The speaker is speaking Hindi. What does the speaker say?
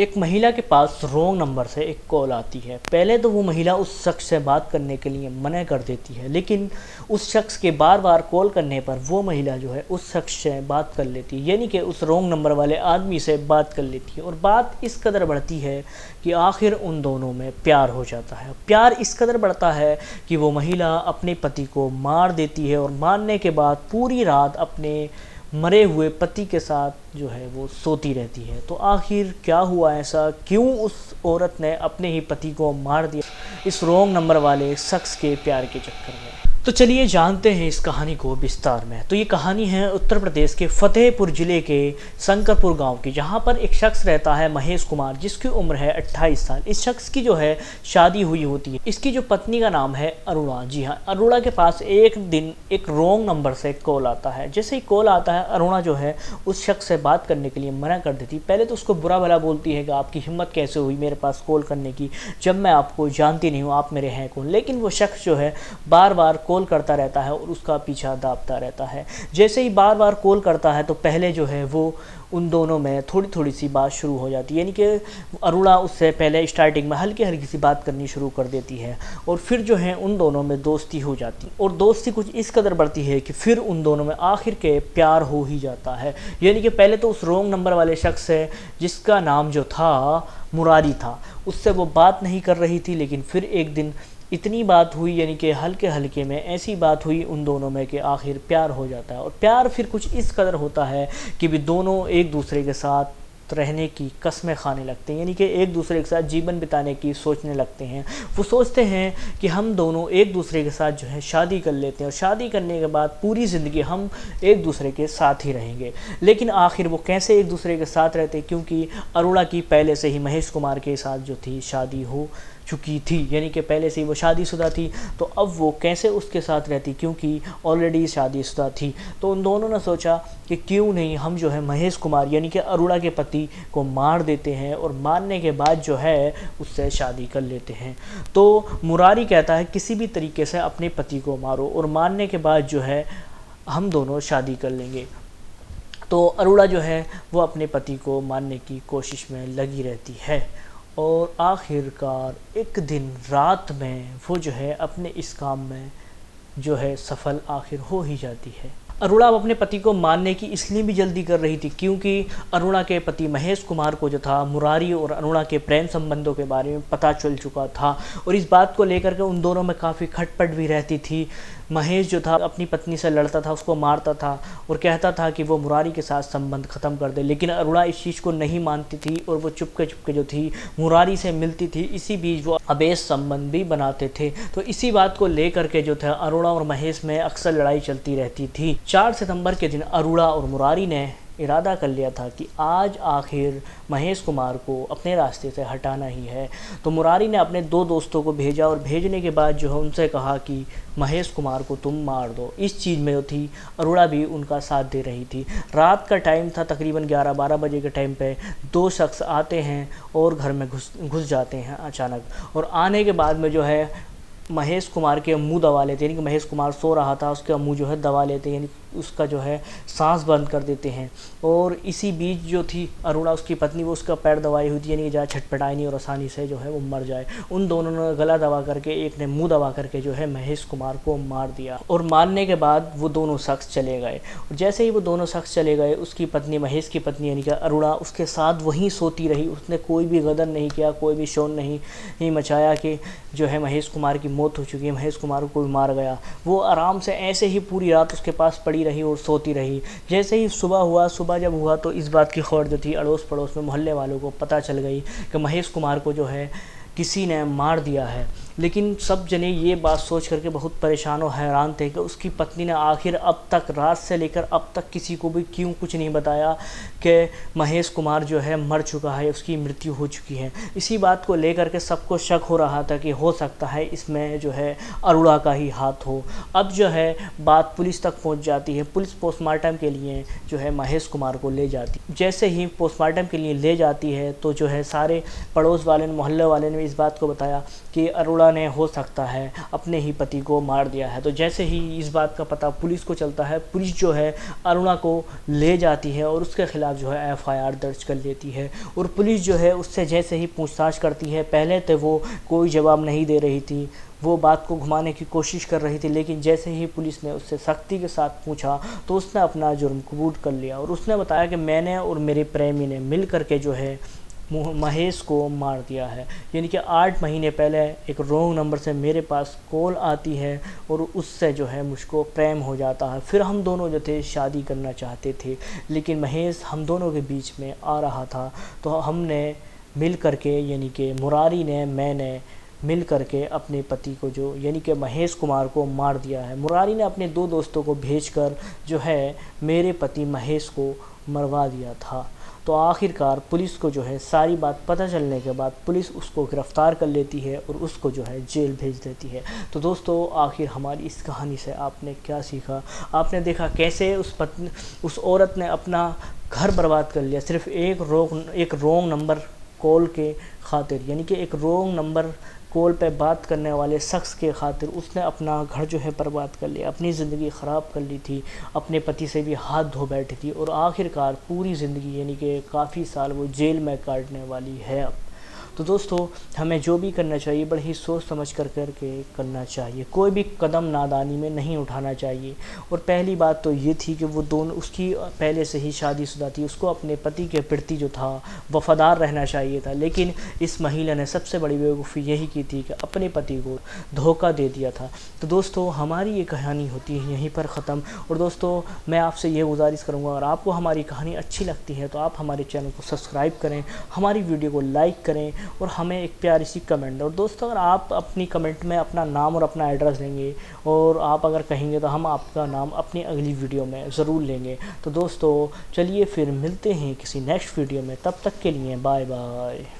एक महिला के पास रॉन्ग नंबर से एक कॉल आती है। पहले तो वो महिला उस शख्स से बात करने के लिए मना कर देती है, लेकिन उस शख्स के बार बार कॉल करने पर वो महिला जो है उस शख्स से बात कर लेती है, यानी कि उस रॉन्ग नंबर वाले आदमी से बात कर लेती है। और बात इस कदर बढ़ती है कि आखिर उन दोनों में प्यार हो जाता है। प्यार इस कदर बढ़ता है कि वो महिला अपने पति को मार देती है और मारने के बाद पूरी रात अपने मरे हुए पति के साथ जो है वो सोती रहती है। तो आखिर क्या हुआ ऐसा, क्यों उस औरत ने अपने ही पति को मार दिया इस रॉन्ग नंबर वाले शख्स के प्यार के चक्कर में? तो चलिए जानते हैं इस कहानी को विस्तार में। तो ये कहानी है उत्तर प्रदेश के फतेहपुर ज़िले के शंकरपुर गांव की, जहां पर एक शख्स रहता है महेश कुमार, जिसकी उम्र है 28 साल। इस शख्स की जो है शादी हुई होती है। इसकी जो पत्नी का नाम है अरुणा। जी हाँ, अरुणा के पास एक दिन एक रॉन्ग नंबर से कॉल आता है। जैसे ही कॉल आता है, अरुणा जो है उस शख्स से बात करने के लिए मना कर देती। पहले तो उसको बुरा भला बोलती है कि आपकी हिम्मत कैसे हुई मेरे पास कॉल करने की, जब मैं आपको जानती नहीं हूँ, आप मेरे हैं कौन। लेकिन वो शख्स जो है बार बार कॉल करता रहता है और उसका पीछा दापता रहता है। जैसे ही बार बार कॉल करता है तो पहले जो है वो उन दोनों में थोड़ी थोड़ी सी बात शुरू हो जाती है, यानी कि अरुणा उससे पहले स्टार्टिंग में हल्की हल्की सी बात करनी शुरू कर देती है और फिर जो है उन दोनों में दोस्ती हो जाती और दोस्ती कुछ इस कदर बढ़ती है कि फिर उन दोनों में आखिर के प्यार हो ही जाता है। यानी कि पहले तो उस रॉन्ग नंबर वाले शख्स से, जिसका नाम जो था मुरारी था, उससे वो बात नहीं कर रही थी, लेकिन फिर एक दिन इतनी बात हुई, यानी कि हल्के हल्के में ऐसी बात हुई उन दोनों में कि आखिर प्यार हो जाता है। और प्यार फिर कुछ इस कदर होता है कि भी दोनों एक दूसरे के साथ रहने की कस्में खाने लगते हैं, यानी कि एक दूसरे के साथ जीवन बिताने की सोचने लगते हैं। वो सोचते हैं कि हम दोनों एक दूसरे के साथ जो है शादी कर लेते हैं और शादी करने के बाद पूरी ज़िंदगी हम एक दूसरे के साथ ही रहेंगे। लेकिन आखिर वो कैसे एक दूसरे के साथ रहते, क्योंकि अरुणा की पहले से ही महेश कुमार के साथ जो थी शादी हो चुकी थी, यानी कि पहले से ही वो शादीशुदा थी। तो अब वो कैसे उसके साथ रहती, क्योंकि ऑलरेडी शादीशुदा थी। तो उन दोनों ने सोचा कि क्यों नहीं हम जो है महेश कुमार यानी कि अरुणा के पति को मार देते हैं और मारने के बाद जो है उससे शादी कर लेते हैं। तो मुरारी कहता है किसी भी तरीके से अपने पति को मारो और मारने के बाद जो है हम दोनों शादी कर लेंगे। तो अरुणा जो है वो अपने पति को मारने की कोशिश में लगी रहती है और आखिरकार एक दिन रात में वो जो है अपने इस काम में जो है सफल आखिर हो ही जाती है। अरुणा अपने पति को मारने की इसलिए भी जल्दी कर रही थी क्योंकि अरुणा के पति महेश कुमार को जो था मुरारी और अरुणा के प्रेम संबंधों के बारे में पता चल चुका था और इस बात को लेकर के उन दोनों में काफ़ी खटपट भी रहती थी। महेश जो था अपनी पत्नी से लड़ता था, उसको मारता था और कहता था कि वो मुरारी के साथ संबंध ख़त्म कर दे, लेकिन अरुणा इस चीज़ को नहीं मानती थी और वो चुपके जो थी मुरारी से मिलती थी। इसी बीच वो अवैध संबंध भी बनाते थे। तो इसी बात को लेकर के जो था अरुणा और महेश में अक्सर लड़ाई चलती रहती थी। 4 सितंबर के दिन अरुणा और मुरारी ने इरादा कर लिया था कि आज आखिर महेश कुमार को अपने रास्ते से हटाना ही है। तो मुरारी ने अपने 2 दोस्तों को भेजा और भेजने के बाद जो है उनसे कहा कि महेश कुमार को तुम मार दो। इस चीज़ में जो थी अरुणा भी उनका साथ दे रही थी। रात का टाइम था, तकरीबन 11-12 बजे के टाइम पे 2 शख्स आते हैं और घर में घुस जाते हैं अचानक। और आने के बाद में जो है महेश कुमार के मुंह दबा लेते हैं, यानी कि महेश कुमार सो रहा था, उसका मुंह जो है दबा लेते हैं, यानी उसका जो है सांस बंद कर देते हैं। और इसी बीच जो थी अरुणा उसकी पत्नी, वो उसका पैर दबाई हुई थी, यानी कि ज़्यादा छटपटाई नहीं और आसानी से जो है वो मर जाए। उन दोनों ने गला दबा करके, एक ने मुंह दबा करके जो है महेश कुमार को मार दिया और मारने के बाद वो दोनों शख्स चले गए। और जैसे ही वो दोनों शख्स चले गए, उसकी पत्नी, महेश की पत्नी यानी कि अरुणा, उसके साथ वहीं सोती रही। उसने कोई भी गदर नहीं किया, कोई भी शोर नहीं मचाया कि जो है महेश कुमार की मौत हो चुकी है, महेश कुमार को भी मार गया। वो आराम से ऐसे ही पूरी रात उसके पास पड़ी रही और सोती रही। जैसे ही सुबह जब हुआ तो इस बात की खबर जो थी अड़ोस पड़ोस में मोहल्ले वालों को पता चल गई कि महेश कुमार को जो है किसी ने मार दिया है। लेकिन सब जने ये बात सोच करके बहुत परेशान और हैरान थे कि उसकी पत्नी ने आखिर अब तक, रात से लेकर अब तक किसी को भी क्यों कुछ नहीं बताया कि महेश कुमार जो है मर चुका है, उसकी मृत्यु हो चुकी है। इसी बात को लेकर के सबको शक हो रहा था कि हो सकता है इसमें जो है अरुणा का ही हाथ हो। अब जो है बात पुलिस तक पहुंच जाती है। पुलिस पोस्टमार्टम के लिए जो है महेश कुमार को ले जाती। जैसे ही पोस्टमार्टम के लिए ले जाती है तो जो है सारे पड़ोस वाले ने, मोहल्ले वाले ने इस बात को बताया कि अरुणा अरुणा ने हो सकता है अपने ही पति को मार दिया है। तो जैसे ही इस बात का पता पुलिस को चलता है, पुलिस जो है अरुणा को ले जाती है और उसके खिलाफ जो है एफआईआर दर्ज कर लेती है। और पुलिस जो है उससे जैसे ही पूछताछ करती है, पहले तो वो कोई जवाब नहीं दे रही थी, वो बात को घुमाने की कोशिश कर रही थी, लेकिन जैसे ही पुलिस ने उससे सख्ती के साथ पूछा तो उसने अपना जुर्म कबूल कर लिया और उसने बताया कि मैंने और मेरे प्रेमी ने मिल करके जो है महेश को मार दिया है। यानी कि 8 महीने पहले एक रॉन्ग नंबर से मेरे पास कॉल आती है और उससे जो है मुझको प्रेम हो जाता है। फिर हम दोनों जो थे शादी करना चाहते थे, लेकिन महेश हम दोनों के बीच में आ रहा था, तो हमने मिल करके यानी कि मुरारी ने मैंने मिल करके अपने पति को जो यानी कि महेश कुमार को मार दिया है। मुरारी ने अपने 2 दोस्तों को भेजकर जो है मेरे पति महेश को मरवा दिया था। तो आखिरकार पुलिस को जो है सारी बात पता चलने के बाद पुलिस उसको गिरफ़्तार कर लेती है और उसको जो है जेल भेज देती है। तो दोस्तों, आखिर हमारी इस कहानी से आपने क्या सीखा? आपने देखा कैसे उस औरत ने अपना घर बर्बाद कर लिया सिर्फ एक रॉन्ग नंबर कॉल के खातिर। यानी कि एक रॉन्ग नंबर कॉल पे बात करने वाले शख्स के खातिर उसने अपना घर जो है बर्बाद कर लिया, अपनी ज़िंदगी ख़राब कर ली थी, अपने पति से भी हाथ धो बैठी थी और आखिरकार पूरी ज़िंदगी यानी कि काफ़ी साल वो जेल में काटने वाली है अब। तो दोस्तों, हमें जो भी करना चाहिए बड़े ही सोच समझ कर के करना चाहिए, कोई भी कदम नादानी में नहीं उठाना चाहिए। और पहली बात तो ये थी कि वो दोनों उसकी पहले से ही शादीशुदा थी, उसको अपने पति के प्रति जो था वफ़ादार रहना चाहिए था, लेकिन इस महिला ने सबसे बड़ी बेवकूफ़ी यही की थी कि अपने पति को धोखा दे दिया था। तो दोस्तों, हमारी ये कहानी होती है यहीं पर ख़त्म। और दोस्तों, मैं आपसे ये गुजारिश करूँगा, अगर आपको हमारी कहानी अच्छी लगती है तो आप हमारे चैनल को सब्सक्राइब करें, हमारी वीडियो को लाइक करें और हमें एक प्यारी सी कमेंट। और दोस्तों, अगर आप अपनी कमेंट में अपना नाम और अपना एड्रेस देंगे और आप अगर कहेंगे तो हम आपका नाम अपनी अगली वीडियो में ज़रूर लेंगे। तो दोस्तों, चलिए फिर मिलते हैं किसी नेक्स्ट वीडियो में, तब तक के लिए बाय बाय।